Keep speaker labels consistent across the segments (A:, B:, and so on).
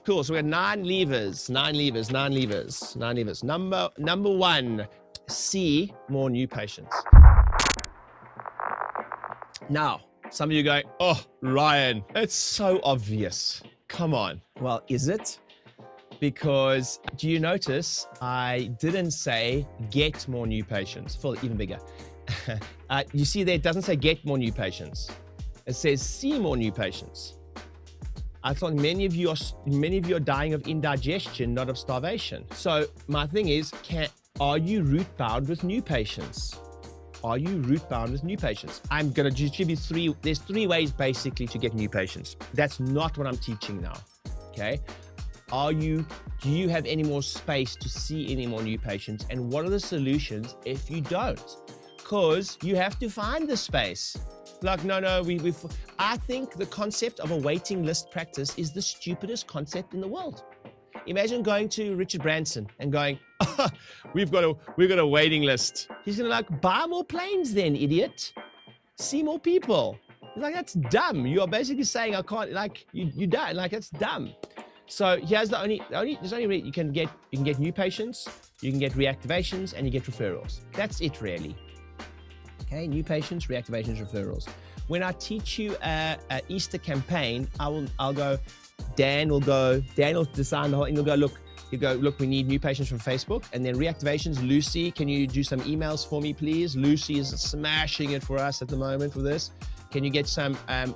A: cool. So we got 9 levers. Number 1, see more new patients. Now, some of you going, oh, Ryan, it's so obvious. Come on. Well, is it? Because do you notice I didn't say get more new patients? Full, even bigger. You see there, it doesn't say get more new patients. It says see more new patients. I thought many of you are dying of indigestion, not of starvation. So my thing is, are you root bound with new patients? Are you root bound with new patients? I'm going to just give you there's 3 ways basically to get new patients. That's not what I'm teaching now, okay? Do you have any more space to see any more new patients? And what are the solutions if you don't? Because you have to find the space. Like, no, I think the concept of a waiting list practice is the stupidest concept in the world. Imagine going to Richard Branson and going, oh, we've got a waiting list. He's gonna like, buy more planes then, idiot. See more people. He's like, that's dumb. You are basically saying I can't, like, you don't, like, that's dumb. So here's there's only way you can get new patients, you can get reactivations, and you get referrals. That's it really. Okay, new patients, reactivations, referrals. When I teach you a Easter campaign, I'll go, Dan will design the whole, and he'll go, look, we need new patients from Facebook, and then reactivations, Lucy, can you do some emails for me, please? Lucy is smashing it for us at the moment for this. Can you get some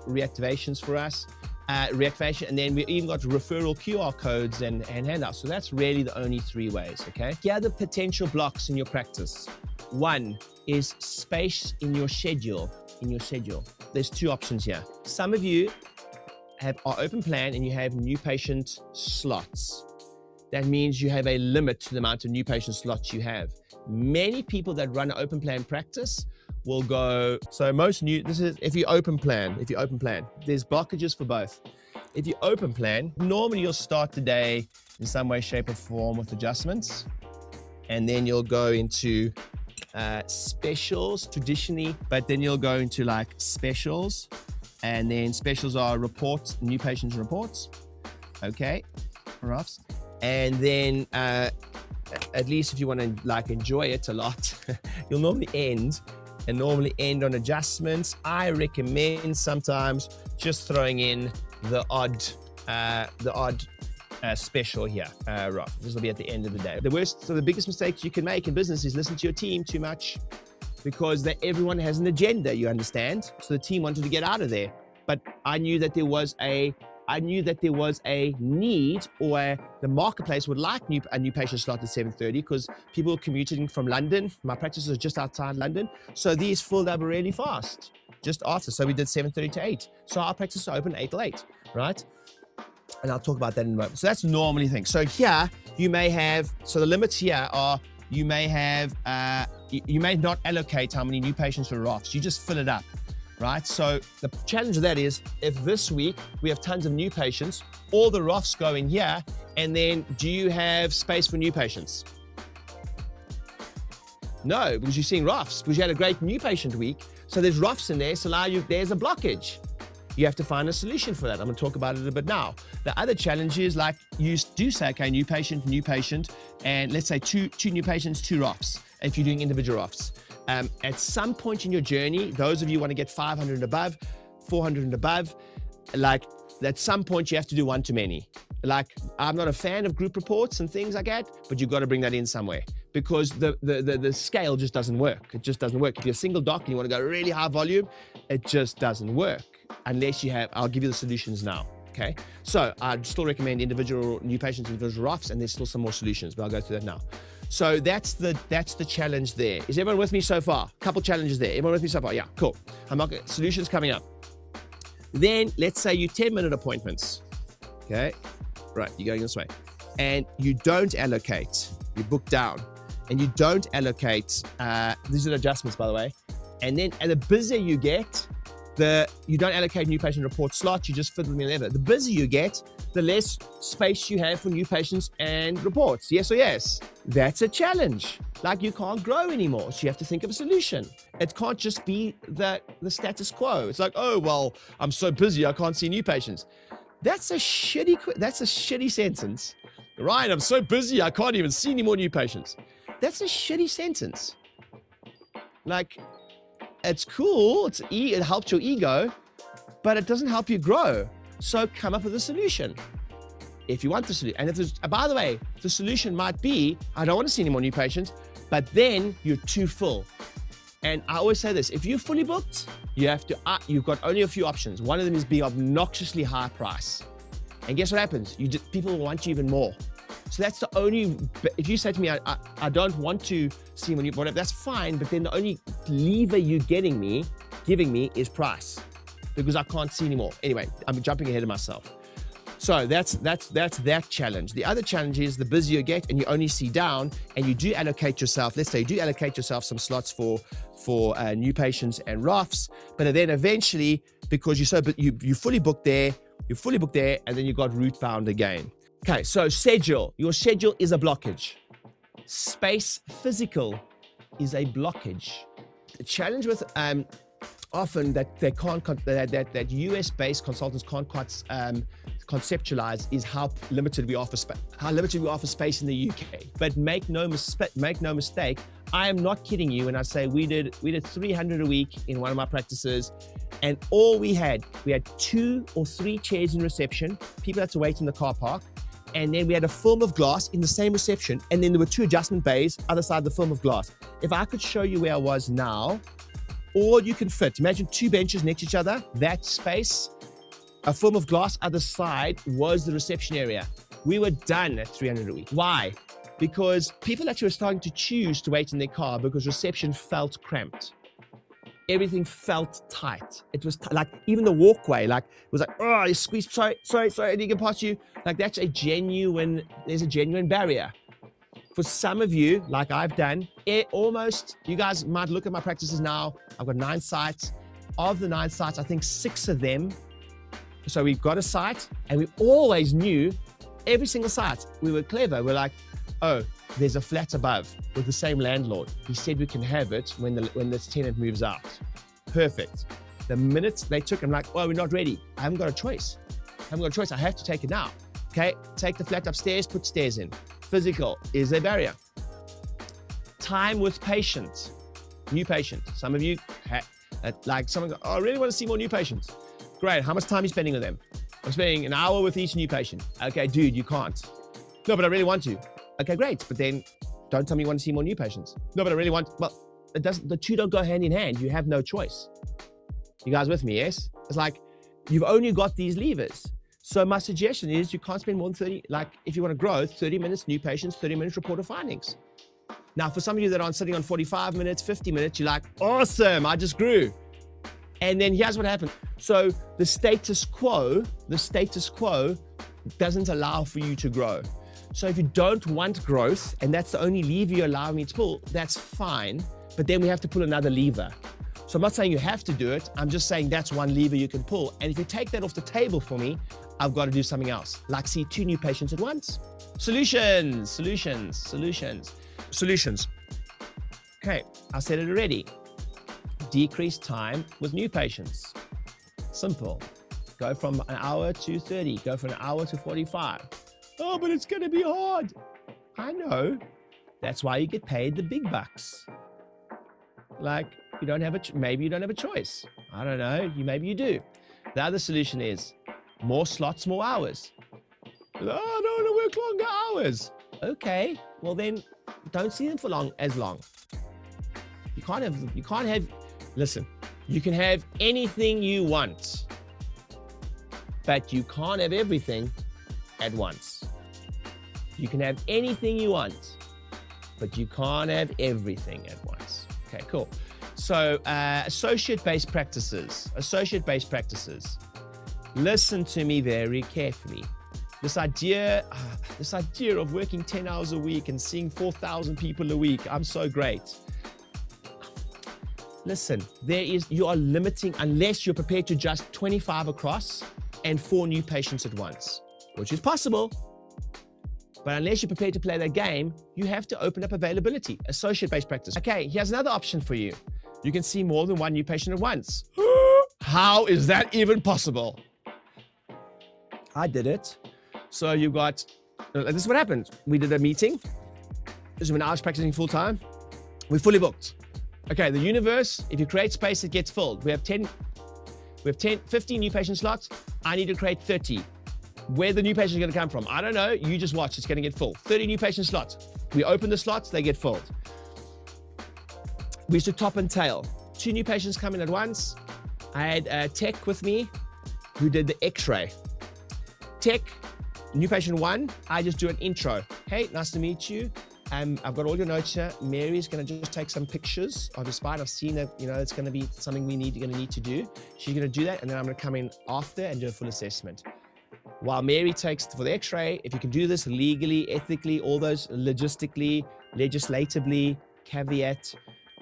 A: reactivations for us? Reactivation, and then we even got referral QR codes and handouts. So that's really the only 3 ways, okay? Here are the potential blocks in your practice. 1 is space in your schedule. There's 2 options here. Some of you are open plan and you have new patient slots. That means you have a limit to the amount of new patient slots you have. Many people that run an open plan practice will go, so most new, this is if you open plan, there's blockages for both. If you open plan, normally you'll start the day in some way, shape or form with adjustments. And then you'll go into specials traditionally, but then you'll go into like specials, and then specials are reports, new patients reports. Okay, roughs. And then at least if you want to like enjoy it a lot, you'll normally end on adjustments. I recommend sometimes just throwing in the odd special here, rough. This will be at the end of the day. The biggest mistakes you can make in business is listen to your team too much, because everyone has an agenda, you understand? So the team wanted to get out of there, but I knew that there was a need, or the marketplace would like a new patient slot at 7:30 because people are commuting from London. My practice is just outside London. So these filled up really fast, just after. So we did 7:30 to 8. So our practice is open 8 till 8, right? And I'll talk about that in a moment. So that's normally things. So here you may have, so the limits here are, you may not allocate how many new patients or ROFs. You just fill it up. Right? So the challenge of that is, if this week we have tons of new patients, all the ROFs go in here, and then do you have space for new patients? No, because you're seeing ROFs, because you had a great new patient week. So there's ROFs in there, so now there's a blockage. You have to find a solution for that. I'm going to talk about it a bit now. The other challenge is, like, you do say, okay, new patient, and let's say two new patients, 2 ROFs, if you're doing individual ROFs. At some point in your journey, those of you who want to get 500 and above, 400 and above, like at some point you have to do one too many. Like, I'm not a fan of group reports and things like that, but you've got to bring that in somewhere, because the scale just doesn't work. It just doesn't work. If you're a single doc and you want to go really high volume, it just doesn't work unless you have, I'll give you the solutions now. Okay, so I'd still recommend individual new patients, individual ROFs, and there's still some more solutions, but I'll go through that now. So that's the challenge there. Is everyone with me so far? Couple challenges there. Everyone with me so far? Yeah, cool. Solutions coming up. Then let's say you 10-minute appointments. Okay, right, you're going this way, and you don't allocate. You book down, and you don't allocate. These are adjustments, by the way. And then, the busier you get, you don't allocate new patient report slots, you just fit them in whenever. The busier you get, the less space you have for new patients and reports. Yes or yes? That's a challenge. Like, you can't grow anymore, so you have to think of a solution. It can't just be the status quo. It's like, oh, well, I'm so busy, I can't see new patients. That's a shitty sentence. Ryan, I'm so busy, I can't even see any more new patients. That's a shitty sentence. Like, it's cool, it helps your ego, but it doesn't help you grow. So come up with a solution. If you want the solution. And if there's, by the way, the solution might be, I don't want to see any more new patients, but then you're too full. And I always say this, if you're fully booked, you've got only a few options. One of them is be obnoxiously high price. And guess what happens? People will want you even more. So that's the only, if you say to me, I don't want to see when you, whatever, that's fine, but then the only lever you're giving me is price, because I can't see anymore. Anyway, I'm jumping ahead of myself. So that's that challenge. The other challenge is the busier you get and you only see down, and you do allocate yourself, let's say you do allocate yourself some slots for new patients and ROFs, but then eventually, because you're fully booked there, and then you got route bound again. Okay, so schedule. Your schedule is a blockage. Space physical is a blockage. The challenge with often that they can't that US-based consultants can't quite conceptualize is how limited we are for space in the UK. But make no mistake, I am not kidding you when I say we did 300 a week in one of my practices, and all we had 2 or 3 chairs in reception. People had to wait in the car park. And then we had a film of glass in the same reception, and then there were 2 adjustment bays other side of the film of glass. If I could show you where I was now, all you can fit, imagine 2 benches next to each other, that space, a film of glass other side was the reception area. We were done at 300 a week. Why? Because people actually were starting to choose to wait in their car because reception felt cramped. Everything felt tight. It was like, even the walkway, like, it was like, oh, you squeeze, sorry, and you can pass you. Like, there's a genuine barrier. For some of you, like I've done, you guys might look at my practices now. I've got 9 sites. Of the 9 sites, I think 6 of them. So we've got a site, and we always knew every single site. We were clever. We're like, oh, there's a flat above with the same landlord. He said we can have it when this tenant moves out. Perfect. The minute they took, I'm like, oh, we're not ready. I haven't got a choice. I have to take it now. Okay, take the flat upstairs, put stairs in. Physical is a barrier. Time with patients, new patients. Some of you, like someone go, oh, I really want to see more new patients. Great, how much time are you spending with them? I'm spending an hour with each new patient. Okay, dude, you can't. No, but I really want to. Okay, great, but then don't tell me you want to see more new patients. No, but I really want, well, the two don't go hand in hand. You have no choice. You guys with me, yes? It's like, you've only got these levers. So my suggestion is you can't spend more than 30, like if you want to grow, 30 minutes, new patients, 30 minutes, report of findings. Now, for some of you that aren't sitting on 45 minutes, 50 minutes, you're like, awesome, I just grew. And then here's what happened. So the status quo doesn't allow for you to grow. So if you don't want growth, and that's the only lever you allow me to pull, that's fine. But then we have to pull another lever. So I'm not saying you have to do it. I'm just saying that's one lever you can pull. And if you take that off the table for me, I've got to do something else, like see 2 new patients at once. Solutions. Okay, I said it already. Decrease time with new patients. Simple. Go from an hour to 30, go from an hour to 45. Oh, but it's going to be hard. I know. That's why you get paid the big bucks. Like, you don't have maybe you don't have a choice. I don't know. Maybe you do. The other solution is more slots, more hours. Oh, I don't want to work longer hours. Okay, well then don't see them for as long. You can't have, listen, you can have anything you want, but you can't have everything at once. You can have anything you want, but you can't have everything at once. Okay, cool. So associate-based practices. Listen to me very carefully. This idea of working 10 hours a week and seeing 4,000 people a week, I'm so great. Listen, you are limiting unless you're prepared to just 25 across and 4 new patients at once, which is possible. But unless you're prepared to play that game, you have to open up availability, associate-based practice. Okay, here's another option for you. You can see more than 1 new patient at once. How is that even possible? I did it. So you got, this is what happened. We did a meeting. This is when I was practicing full time. We're fully booked. Okay, the universe, if you create space, it gets filled. We have 15 new patient slots. I need to create 30. Where the new patients are going to come from, I don't know. You just watch. It's going to get full. 30 new patient slots. We open the slots, they get filled. We used to top and tail. 2 new patients come in at once. I had a tech with me who did the x-ray. Tech, new patient 1, I just do an intro. Hey, nice to meet you. I've got all your notes here. Mary's going to just take some pictures of the spine. I've seen that, it's going to be something you're going to need to do. She's going to do that, and then I'm going to come in after and do a full assessment. While Mary takes for the x-ray, if you can do this legally, ethically, all those logistically, legislatively, caveat,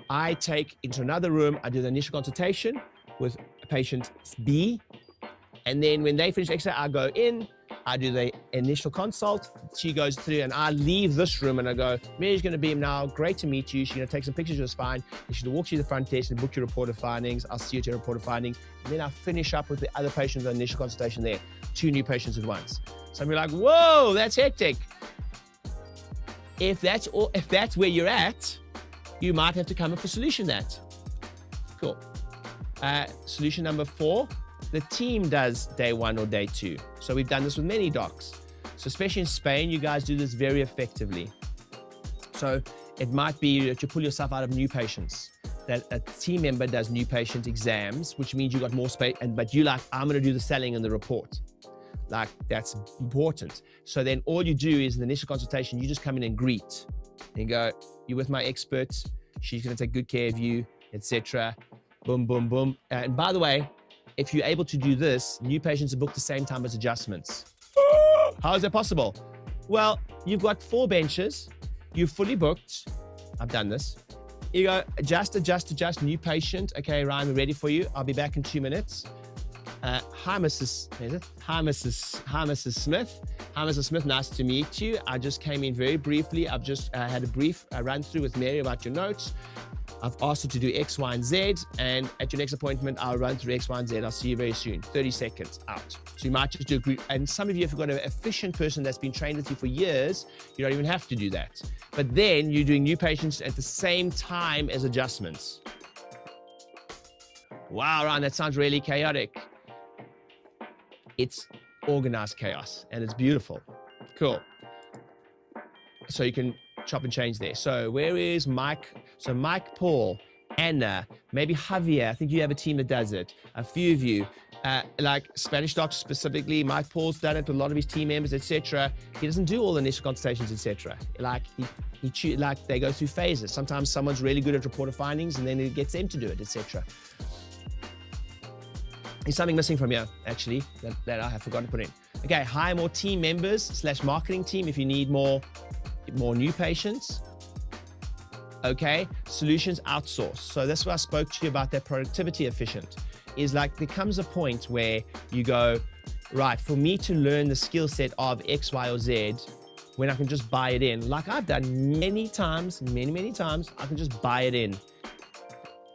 A: I take into another room, I do the initial consultation with patient B, and then when they finish x-ray, I go in, I do the initial consult, she goes through, and I leave this room and I go, Mary's going to beam now, great to meet you, she's going to take some pictures of your spine, and she's going to walk you to the front desk and book your report of findings, I'll see you at your report of findings, and then I finish up with the other patients, the initial consultation there, 2 new patients at once. So I'm like, whoa, that's hectic. If that's where you're at, you might have to come up with a solution that. Cool. Solution number 4, the team does day 1 or day 2. So we've done this with many docs. So especially in Spain, you guys do this very effectively. So it might be that you pull yourself out of new patients, that a team member does new patient exams, which means you got more space, but you like, I'm going to do the selling and the report. Like, that's important. So then all you do is in the initial consultation, you just come in and greet and go, you're with my expert, she's going to take good care of you, etc. Boom, boom, boom. And by the way, if you're able to do this, new patients are booked the same time as adjustments. How is that possible? Well, you've got 4 benches, you're fully booked. I've done this. You go, adjust, new patient. Okay, Ryan, we're ready for you. I'll be back in 2 minutes. Hi, Mrs. Smith. Hi, Mrs. Smith, nice to meet you. I just came in very briefly. I've just had a brief run through with Mary about your notes. I've asked her to do X, Y, and Z, and at your next appointment, I'll run through X, Y, and Z. I'll see you very soon. 30 seconds, out. So you might just do a group, and some of you, if you've got an efficient person that's been trained with you for years, you don't even have to do that. But then you're doing new patients at the same time as adjustments. Wow, Ryan, that sounds really chaotic. It's organized chaos, and it's beautiful. Cool. So you can chop and change there. So where is Mike? So Mike, Paul, Anna, maybe Javier. I think you have a team that does it. A few of you, like Spanish docs specifically. Mike Paul's done it with a lot of his team members, etc. He doesn't do all the initial consultations, etc. Like like they go through phases. Sometimes someone's really good at report of findings, and then it gets them to do it, etc. There's something missing from here, actually, that I have forgotten to put in. Okay, hire more team members / marketing team if you need more new patients. Okay, solutions outsource. So that's what I spoke to you about, that productivity efficient. Is like, there comes a point where you go, right, for me to learn the skill set of X, Y, or Z, when I can just buy it in, like I've done many times, I can just buy it in.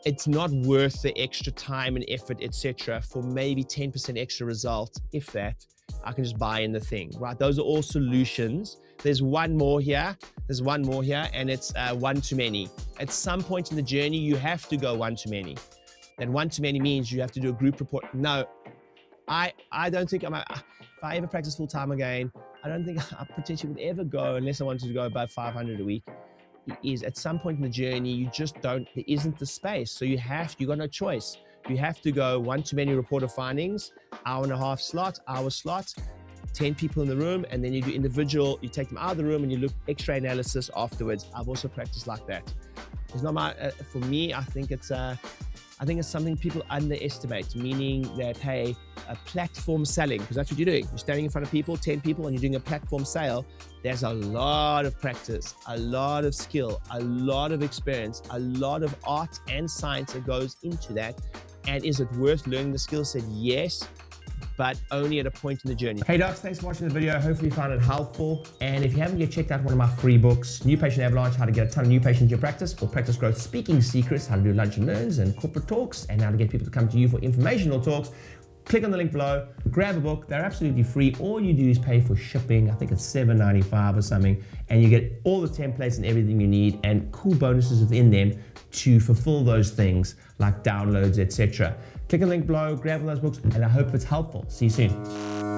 A: It's not worth the extra time and effort, etc. for maybe 10% extra result, if that. I can just buy in the thing, right? Those are all solutions. There's one more here, and it's one too many. At some point in the journey, you have to go one too many. And one too many means you have to do a group report. No, I don't think if I ever practice full time again, I don't think I potentially would ever go, unless I wanted to go above 500 a week. Is at some point in the journey, you just don't, there isn't the space. So you got no choice. You have to go one too many report of findings, hour slot, 10 people in the room, and then you do individual, you take them out of the room and you look X-ray analysis afterwards. I've also practiced like that. It's not my, for me, I think it's something people underestimate, meaning that, hey, a platform selling, because that's what you're doing. You're standing in front of people, 10 people, and you're doing a platform sale. There's a lot of practice, a lot of skill, a lot of experience, a lot of art and science that goes into that. And is it worth learning the skill set? Yes, but only at a point in the journey. Hey docs, thanks for watching the video. Hopefully you found it helpful. And if you haven't yet checked out one of my free books, New Patient Avalanche, how to get a ton of new patients in your practice, or Practice Growth Speaking Secrets, how to do lunch and learns and corporate talks, and how to get people to come to you for informational talks, Click on the link below, grab a book. They're absolutely free. All you do is pay for shipping. I think it's $7.95 or something, and you get all the templates and everything you need and cool bonuses within them to fulfill those things like downloads, etc. Click on the link below, grab one of those books, and I hope it's helpful. See you soon.